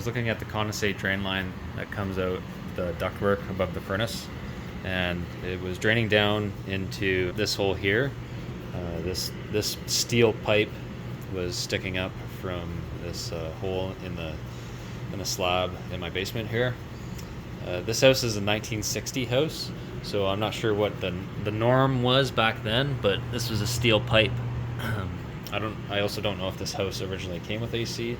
was looking at the condensate drain line that comes out the ductwork above the furnace, and it was draining down into this hole here. This steel pipe was sticking up from this hole in the slab in my basement here. This house is a 1960 house, so I'm not sure what the norm was back then, but this was a steel pipe. I also don't know if this house originally came with AC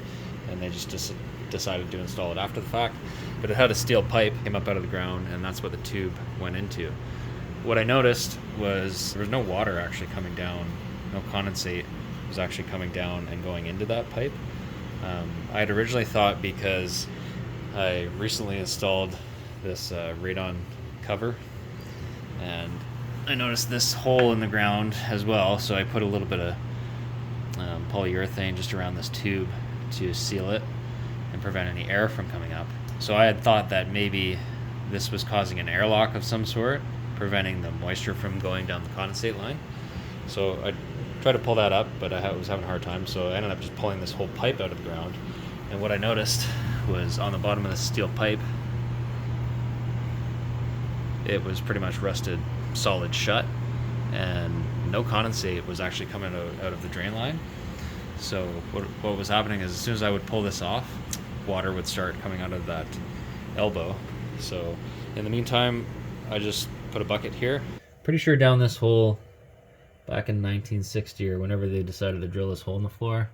and they just decided to install it after the fact, but it had a steel pipe came up out of the ground, and that's what the tube went into. What I noticed was there was no water actually coming down, no condensate was actually coming down and going into that pipe. I had originally thought, because I recently installed this radon cover, and I noticed this hole in the ground as well, so I put a little bit of polyurethane just around this tube to seal it and prevent any air from coming up. So I had thought that maybe this was causing an airlock of some sort, preventing the moisture from going down the condensate line. So I tried to pull that up, but I was having a hard time, so I ended up just pulling this whole pipe out of the ground. And what I noticed was on the bottom of the steel pipe, it was pretty much rusted solid shut, and no condensate was actually coming out of the drain line. So what was happening is, as soon as I would pull this off, water would start coming out of that elbow. So in the meantime, I just put a bucket here. Pretty sure down this hole back in 1960, or whenever they decided to drill this hole in the floor,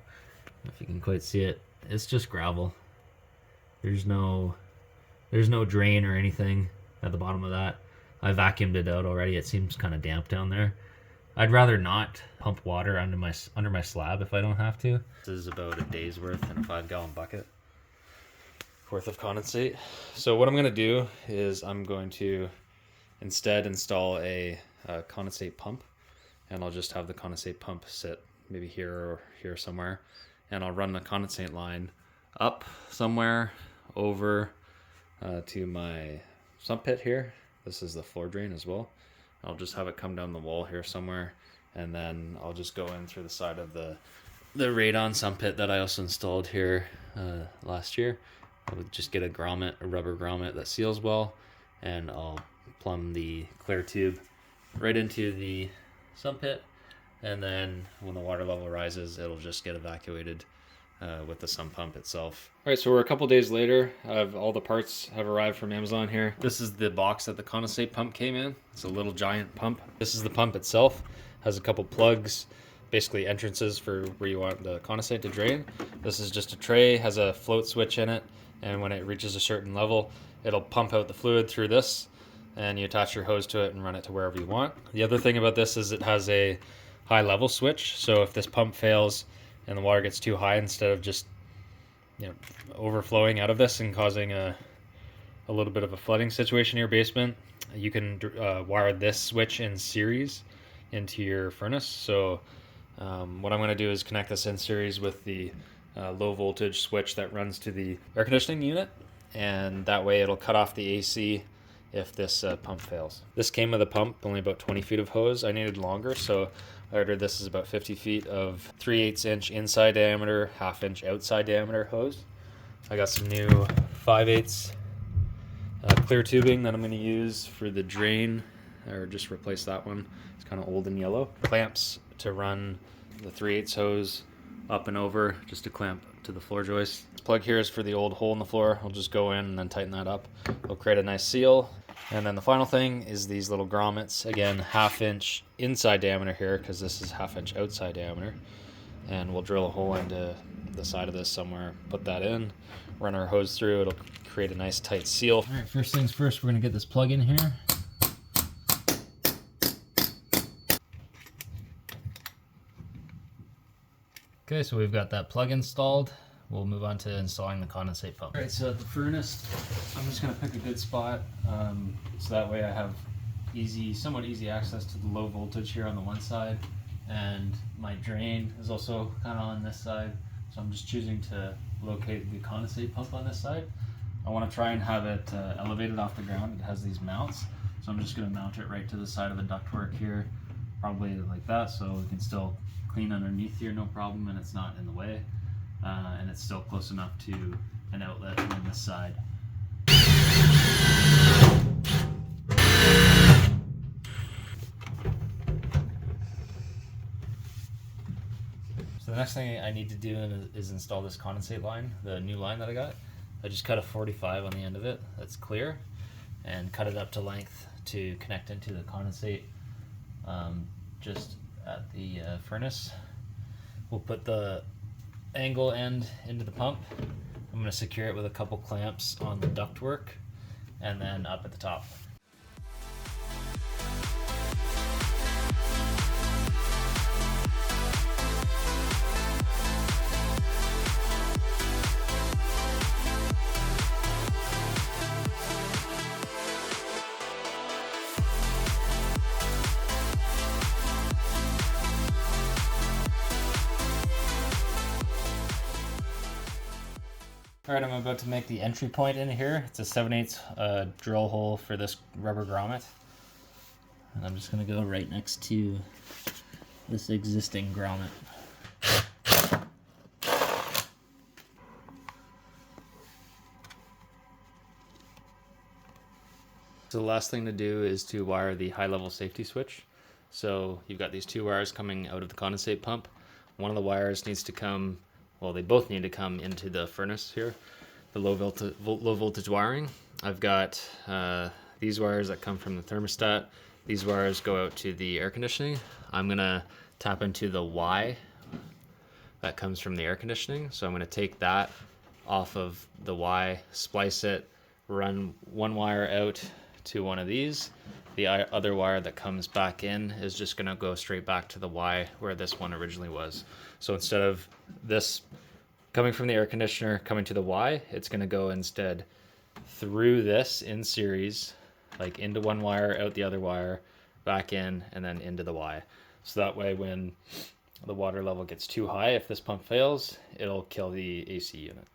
if you can quite see it, it's just gravel. There's no drain or anything at the bottom of that. I vacuumed it out already. It seems kind of damp down there. I'd rather not pump water under my slab if I don't have to. This is about a day's worth in a 5-gallon bucket worth of condensate. So what I'm going to do is I'm going to instead install a condensate pump, and I'll just have the condensate pump sit maybe here or here somewhere, and I'll run the condensate line up somewhere over to my sump pit here. This is the floor drain as well. I'll just have it come down the wall here somewhere, and then I'll just go in through the side of the radon sump pit that I also installed here last year. I would just get a rubber grommet that seals well, and I'll plumb the clear tube right into the sump pit, and then when the water level rises, it'll just get evacuated with the sump pump itself. All right, so we're a couple days later. All the parts have arrived from Amazon here. This is the box that the condensate pump came in. It's a little giant pump. This is the pump itself. Has a couple plugs, basically entrances for where you want the condensate to drain. This is just a tray, has a float switch in it, and when it reaches a certain level, it'll pump out the fluid through this, and you attach your hose to it and run it to wherever you want. The other thing about this is it has a high level switch, so if this pump fails and the water gets too high, instead of just overflowing out of this and causing a little bit of a flooding situation in your basement, you can wire this switch in series into your furnace. So what I'm going to do is connect this in series with the low voltage switch that runs to the air conditioning unit, and that way it'll cut off the AC if this pump fails. This came with a pump, only about 20 feet of hose. I needed longer, so I ordered this is about 50 feet of 3/8 inch inside diameter, 1/2 inch outside diameter hose. I got some new 5/8 clear tubing that I'm going to use for the drain, or just replace that one. It's kind of old and yellow. Clamps to run the 3/8 hose up and over, just to clamp to the floor joist. This plug here is for the old hole in the floor. I'll just go in and then tighten that up. It'll create a nice seal. And then the final thing is these little grommets. Again, 1/2 inch inside diameter here, because this is 1/2 inch outside diameter. And we'll drill a hole into the side of this somewhere, put that in, run our hose through. It'll create a nice tight seal. All right, first things first, we're gonna get this plug in here. Okay, so we've got that plug installed. We'll move on to installing the condensate pump. All right, so at the furnace, I'm just gonna pick a good spot, so that way I have somewhat easy access to the low voltage here on the one side, and my drain is also kind of on this side. So I'm just choosing to locate the condensate pump on this side. I want to try and have it elevated off the ground. It has these mounts, so I'm just going to mount it right to the side of the ductwork here, probably like that, so we can still clean underneath here, no problem, and it's not in the way, and it's still close enough to an outlet on this side. So the next thing I need to do is install this condensate line, the new line that I got. I just cut a 45 on the end of it, that's clear, and cut it up to length to connect into the condensate just at the furnace. We'll put the angle end into the pump. I'm going to secure it with a couple clamps on the ductwork and then up at the top. Alright, I'm about to make the entry point in here. It's a 7/8 drill hole for this rubber grommet. And I'm just going to go right next to this existing grommet. So the last thing to do is to wire the high-level safety switch. So you've got these two wires coming out of the condensate pump. One of the wires needs to come, well, they both need to come into the furnace here, the low voltage wiring. I've got these wires that come from the thermostat. These wires go out to the air conditioning. I'm gonna tap into the Y that comes from the air conditioning. So I'm gonna take that off of the Y, splice it, run one wire out to one of these. The other wire that comes back in is just gonna go straight back to the Y where this one originally was. So instead of this coming from the air conditioner coming to the Y, it's gonna go instead through this in series, like into one wire, out the other wire, back in, and then into the Y. So that way when the water level gets too high, if this pump fails, it'll kill the AC unit.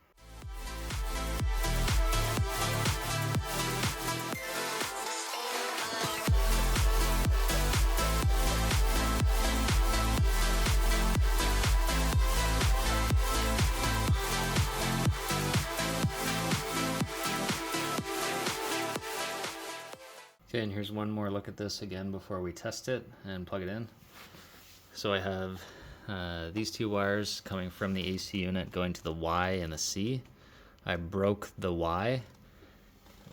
Okay, and here's one more look at this again before we test it and plug it in. So I have these two wires coming from the AC unit going to the Y and the C. I broke the Y,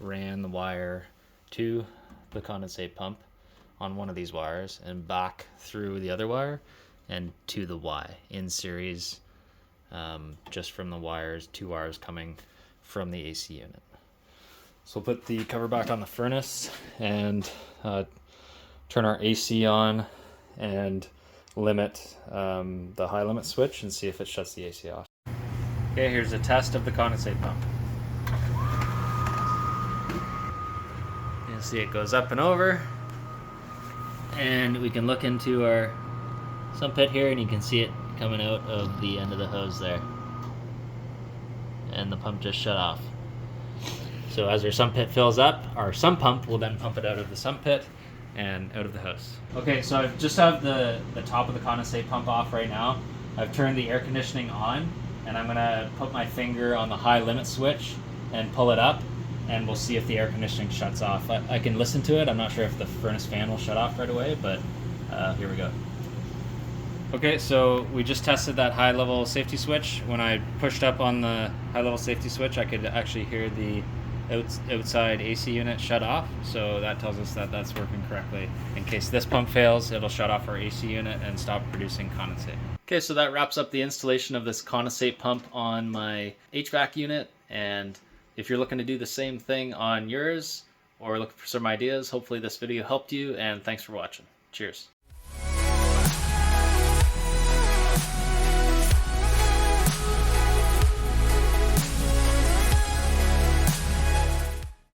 ran the wire to the condensate pump on one of these wires and back through the other wire and to the Y in series, just from the wires, two wires coming from the AC unit. So we'll put the cover back on the furnace and turn our AC on and limit the high limit switch and see if it shuts the AC off. Okay, here's a test of the condensate pump. You'll see it goes up and over, and we can look into our sump pit here and you can see it coming out of the end of the hose there. And the pump just shut off. So as our sump pit fills up, our sump pump will then pump it out of the sump pit and out of the hose. Okay, so I just have the top of the condensate pump off right now. I've turned the air conditioning on, and I'm gonna put my finger on the high limit switch and pull it up, and we'll see if the air conditioning shuts off. I can listen to it. I'm not sure if the furnace fan will shut off right away, but here we go. Okay, so we just tested that high level safety switch. When I pushed up on the high level safety switch, I could actually hear the outside AC unit shut off, so that tells us that that's working correctly. In case this pump fails, it'll shut off our AC unit and stop producing condensate. Okay, so that wraps up the installation of this condensate pump on my HVAC unit, and if you're looking to do the same thing on yours or looking for some ideas, hopefully this video helped you, and thanks for watching. Cheers.